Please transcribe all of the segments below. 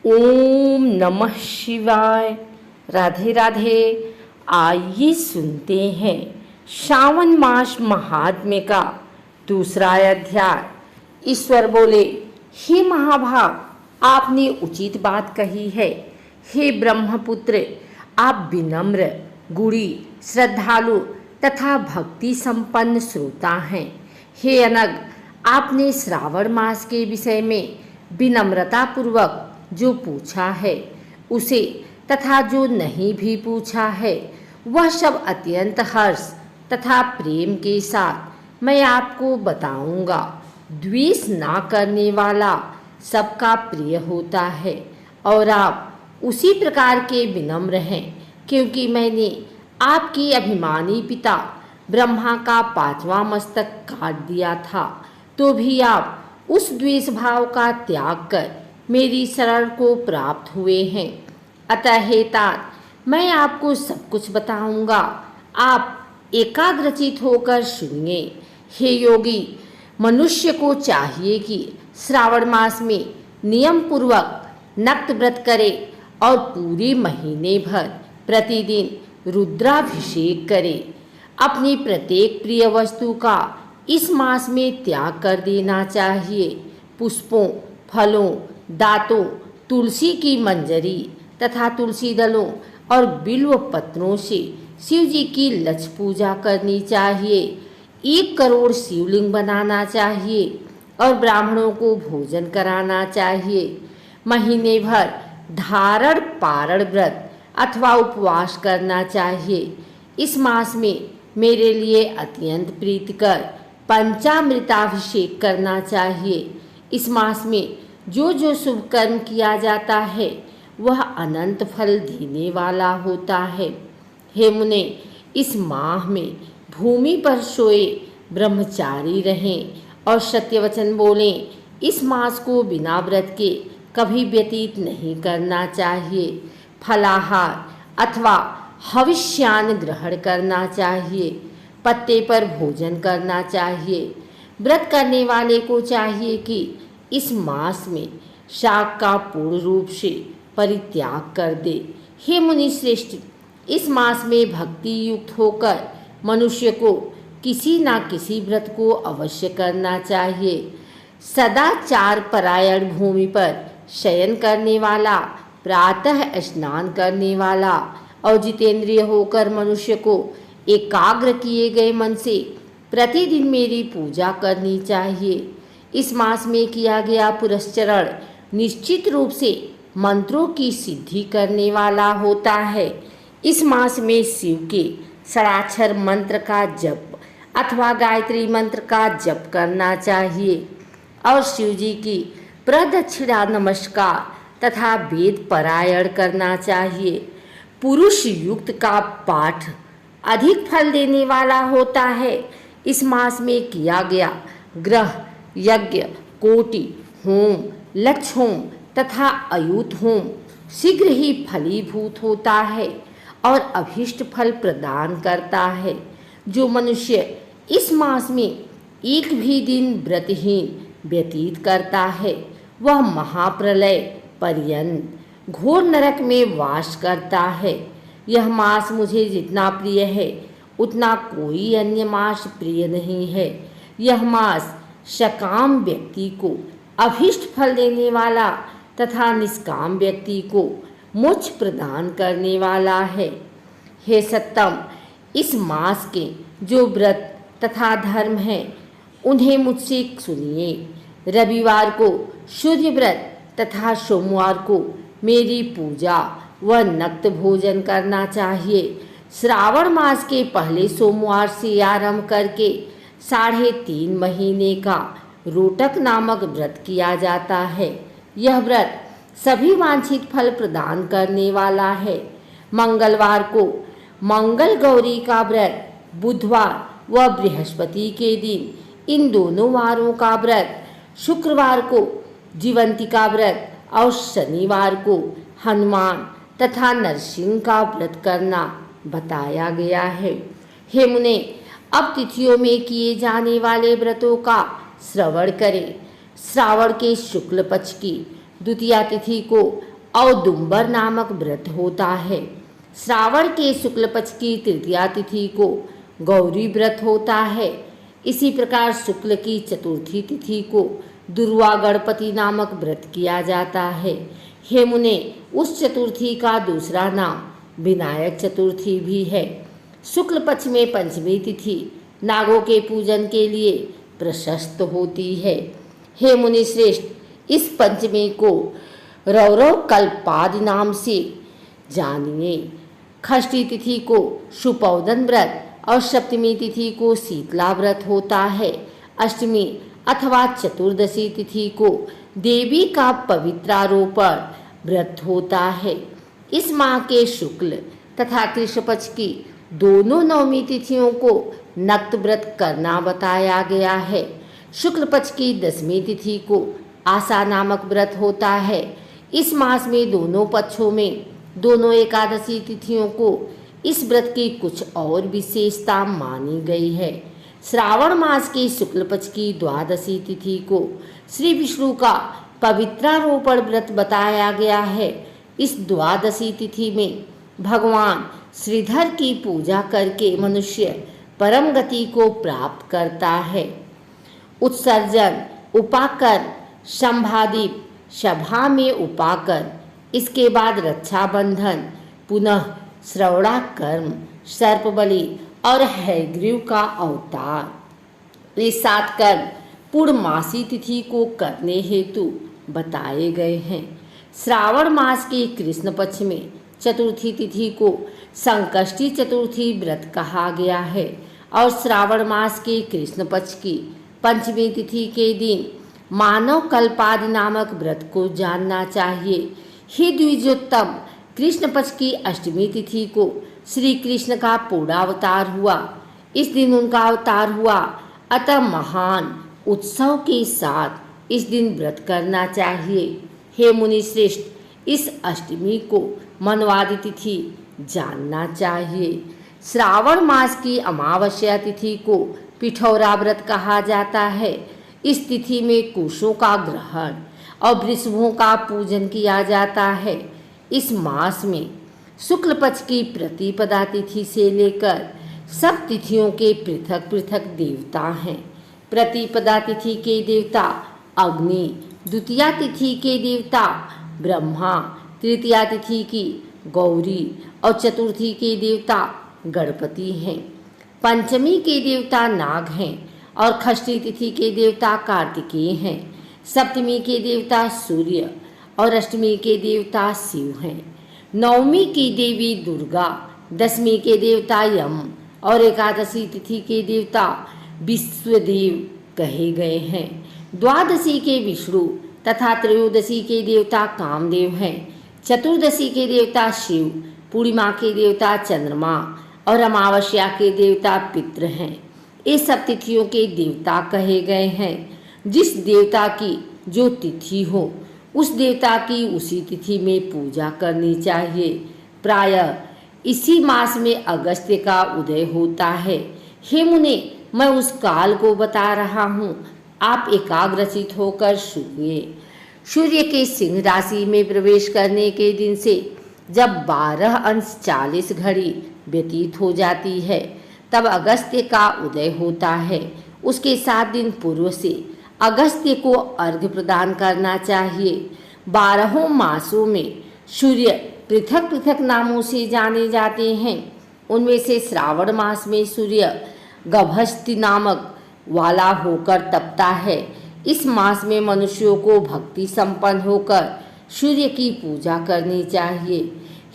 ओम नमः शिवाय। राधे राधे। आइए सुनते हैं श्रावण मास महात्म्य का दूसरा अध्याय। ईश्वर बोले, हे महाभाग, आपने उचित बात कही है। हे ब्रह्मपुत्र, आप विनम्र, गुणी, श्रद्धालु तथा भक्ति संपन्न श्रोता हैं। हे अनग, आपने श्रावण मास के विषय में विनम्रता पूर्वक जो पूछा है उसे तथा जो नहीं भी पूछा है वह सब अत्यंत हर्ष तथा प्रेम के साथ मैं आपको बताऊंगा। द्वेष ना करने वाला सबका प्रिय होता है और आप उसी प्रकार के विनम्र हैं, क्योंकि मैंने आपके अभिमानी पिता ब्रह्मा का 5वां मस्तक काट दिया था, तो भी आप उस द्वेष भाव का त्याग कर मेरी शरण को प्राप्त हुए हैं। अतः हे तात, मैं आपको सब कुछ बताऊंगा, आप एकाग्रचित होकर सुनिए। हे योगी, मनुष्य को चाहिए कि श्रावण मास में नियम पूर्वक नक्त व्रत करे और पूरे महीने भर प्रतिदिन रुद्राभिषेक करे। अपनी प्रत्येक प्रिय वस्तु का इस मास में त्याग कर देना चाहिए। पुष्पों, फलों, दातों, तुलसी की मंजरी तथा तुलसी दलों और बिल्व पत्रों से शिव जी की लक्ष पूजा करनी चाहिए। 1 करोड़ शिवलिंग बनाना चाहिए और ब्राह्मणों को भोजन कराना चाहिए। महीने भर धारण पारण व्रत अथवा उपवास करना चाहिए। इस मास में मेरे लिए अत्यंत प्रीतिकर पंचामृताभिषेक करना चाहिए। इस मास में जो जो शुभ कर्म किया जाता है वह अनंत फल देने वाला होता है। हे मुने, इस माह में भूमि पर सोए ब्रह्मचारी रहें और सत्यवचन बोलें। इस मास को बिना व्रत के कभी व्यतीत नहीं करना चाहिए। फलाहार अथवा हविष्यान्न ग्रहण करना चाहिए। पत्ते पर भोजन करना चाहिए। व्रत करने वाले को चाहिए कि इस मास में शाक का पूर्ण रूप से परित्याग कर दे। हे मुनि श्रेष्ठ, इस मास में भक्ति युक्त होकर मनुष्य को किसी न किसी व्रत को अवश्य करना चाहिए। सदाचार परायण भूमि पर शयन करने वाला, प्रातः स्नान करने वाला और जितेंद्रिय होकर मनुष्य को एकाग्र किए गए मन से प्रतिदिन मेरी पूजा करनी चाहिए। इस मास में किया गया पुरस्चरण निश्चित रूप से मंत्रों की सिद्धि करने वाला होता है। इस मास में शिव के षडाक्षर मंत्र का जप अथवा गायत्री मंत्र का जप करना चाहिए और शिव जी की प्रदक्षिणा नमस्कार तथा वेद पारायण करना चाहिए। पुरुष युक्त का पाठ अधिक फल देने वाला होता है। इस मास में किया गया ग्रह यज्ञ, कोटि होम, लक्ष्य होम तथा अयूत होम शीघ्र ही फलीभूत होता है और अभीष्ट फल प्रदान करता है। जो मनुष्य इस मास में एक भी दिन व्रतहीन व्यतीत करता है वह महाप्रलय पर्यंत घोर नरक में वास करता है। यह मास मुझे जितना प्रिय है उतना कोई अन्य मास प्रिय नहीं है। यह मास सकाम व्यक्ति को अभीष्ट फल देने वाला तथा निष्काम व्यक्ति को मोक्ष प्रदान करने वाला है। हे सत्तम, इस मास के जो व्रत तथा धर्म हैं उन्हें मुझसे सुनिए। रविवार को सूर्य व्रत तथा सोमवार को मेरी पूजा व नक्त भोजन करना चाहिए। श्रावण मास के पहले सोमवार से आरंभ करके 3.5 महीने का रोटक नामक व्रत किया जाता है। यह व्रत सभी वांछित फल प्रदान करने वाला है। मंगलवार को मंगल गौरी का व्रत, बुधवार व बृहस्पति के दिन इन दोनों वारों का व्रत, शुक्रवार को जीवंतिका व्रत और शनिवार को हनुमान तथा नरसिंह का व्रत करना बताया गया है। हे मुने, अब तिथियों में किए जाने वाले व्रतों का श्रवण करें। श्रावण के शुक्ल पक्ष की द्वितीया तिथि को औदुंबर नामक व्रत होता है। श्रावण के शुक्ल पक्ष की तृतीया तिथि को गौरी व्रत होता है। इसी प्रकार शुक्ल की चतुर्थी तिथि को दुर्वा गणपति नामक व्रत किया जाता है। हे मुने, उस चतुर्थी का दूसरा नाम विनायक चतुर्थी भी है। शुक्ल पक्ष में पंचमी तिथि नागों के पूजन के लिए प्रशस्त होती है। हे मुनि श्रेष्ठ, इस पंचमी को रौरव कल्पादि नाम से जानिए। षष्ठी तिथि को सुपौदन व्रत और सप्तमी तिथि को शीतला व्रत होता है। अष्टमी अथवा चतुर्दशी तिथि को देवी का पवित्रारोपण व्रत होता है। इस माह के शुक्ल तथा कृष्ण पक्ष की दोनों नवमी तिथियों को नक्त व्रत करना बताया गया है। शुक्ल पक्ष की दसवीं तिथि को आशा नामक व्रत होता है। इस मास में दोनों पक्षों में दोनों एकादशी तिथियों को इस व्रत की कुछ और विशेषता मानी गई है। श्रावण मास की शुक्ल पक्ष की द्वादशी तिथि को श्री विष्णु का पवित्रारोपण व्रत बताया गया है। इस द्वादशी तिथि में भगवान श्रीधर की पूजा करके मनुष्य परम गति को प्राप्त करता है। उत्सर्जन, उपाकर्म, संभादीप, सभा में उपाकर्म, इसके बाद रक्षाबंधन, पुनः श्रवणाकर्म, सर्पबलि और हयग्रीव का अवतार, ये 7 कर्म पूर्णमासी तिथि को करने हेतु बताए गए हैं। श्रावण मास के कृष्ण पक्ष में चतुर्थी तिथि को संकष्टी चतुर्थी व्रत कहा गया है और श्रावण मास के कृष्ण पक्ष की पंचमी तिथि के दिन मानव कल्पादि नामक व्रत को जानना चाहिए। हे द्विजोत्तम, कृष्ण पक्ष की अष्टमी तिथि को श्री कृष्ण का पूर्णावतार हुआ। इस दिन उनका अवतार हुआ, अतः महान उत्सव के साथ इस दिन व्रत करना चाहिए। हे मुनि श्रेष्ठ, इस अष्टमी को मनवादि तिथि जानना चाहिए। श्रावण मास की अमावस्या तिथि को पिठौरा व्रत कहा जाता है। इस तिथि में कुशों का ग्रहण और वृषभों का पूजन किया जाता है। इस मास में शुक्ल पक्ष की प्रतिपदा तिथि से लेकर सब तिथियों के पृथक पृथक देवता हैं। प्रतिपदा तिथि के देवता अग्नि, द्वितीया तिथि के देवता ब्रह्मा, तृतीया तिथि की गौरी और चतुर्थी के देवता गणपति हैं। पंचमी के देवता नाग हैं और षष्ठी तिथि के देवता कार्तिकेय हैं। सप्तमी के देवता सूर्य और अष्टमी के देवता शिव हैं। नवमी की देवी दुर्गा, दसवीं के देवता यम और एकादशी तिथि के देवता विश्वदेव कहे गए हैं। द्वादशी के विष्णु तथा त्रयोदशी के देवता कामदेव हैं। चतुर्दशी के देवता शिव, पूर्णिमा के देवता चंद्रमा और अमावस्या के देवता पितृ हैं। ये सब तिथियों के देवता कहे गए हैं। जिस देवता की जो तिथि हो उस देवता की उसी तिथि में पूजा करनी चाहिए। प्रायः इसी मास में अगस्त्य का उदय होता है। हे मुने, मैं उस काल को बता रहा हूँ, आप एकाग्रचित होकर सुनिए। सूर्य के सिंह राशि में प्रवेश करने के दिन से जब 12:40 घड़ी व्यतीत हो जाती है तब अगस्त्य का उदय होता है। उसके 7 दिन पूर्व से अगस्त्य को अर्घ्य प्रदान करना चाहिए। 12 मासों में सूर्य पृथक पृथक नामों से जाने जाते हैं। उनमें से श्रावण मास में सूर्य गभस्ति नामक वाला होकर तपता है। इस मास में मनुष्यों को भक्ति संपन्न होकर सूर्य की पूजा करनी चाहिए।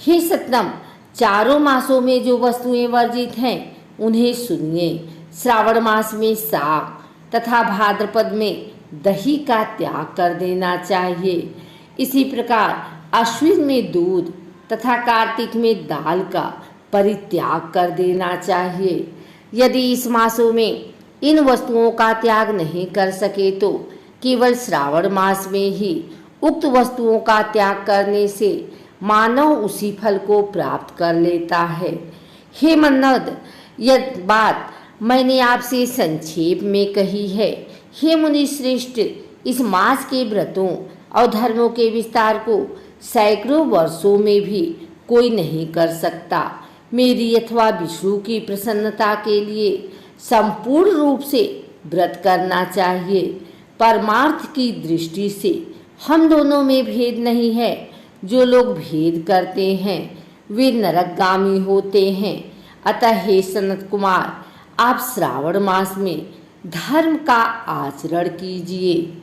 हे सत्तम, चारों मासों में जो वस्तुएं वर्जित हैं उन्हें सुनिए। श्रावण मास में साग तथा भाद्रपद में दही का त्याग कर देना चाहिए। इसी प्रकार अश्विन में दूध तथा कार्तिक में दाल का परित्याग कर देना चाहिए। यदि इस मासों में इन वस्तुओं का त्याग नहीं कर सके तो केवल श्रावण मास में ही उक्त वस्तुओं का त्याग करने से मानव उसी फल को प्राप्त कर लेता है। हे मन्मथ, यह बात मैंने आपसे संक्षेप में कही है। हे मुनि श्रेष्ठ, इस मास के व्रतों और धर्मों के विस्तार को सैकड़ों वर्षों में भी कोई नहीं कर सकता। मेरी अथवा विष्णु की प्रसन्नता के लिए संपूर्ण रूप से व्रत करना चाहिए। परमार्थ की दृष्टि से हम दोनों में भेद नहीं है। जो लोग भेद करते हैं वे नरकगामी होते हैं। अतः हे सनत कुमार, आप श्रावण मास में धर्म का आचरण कीजिए।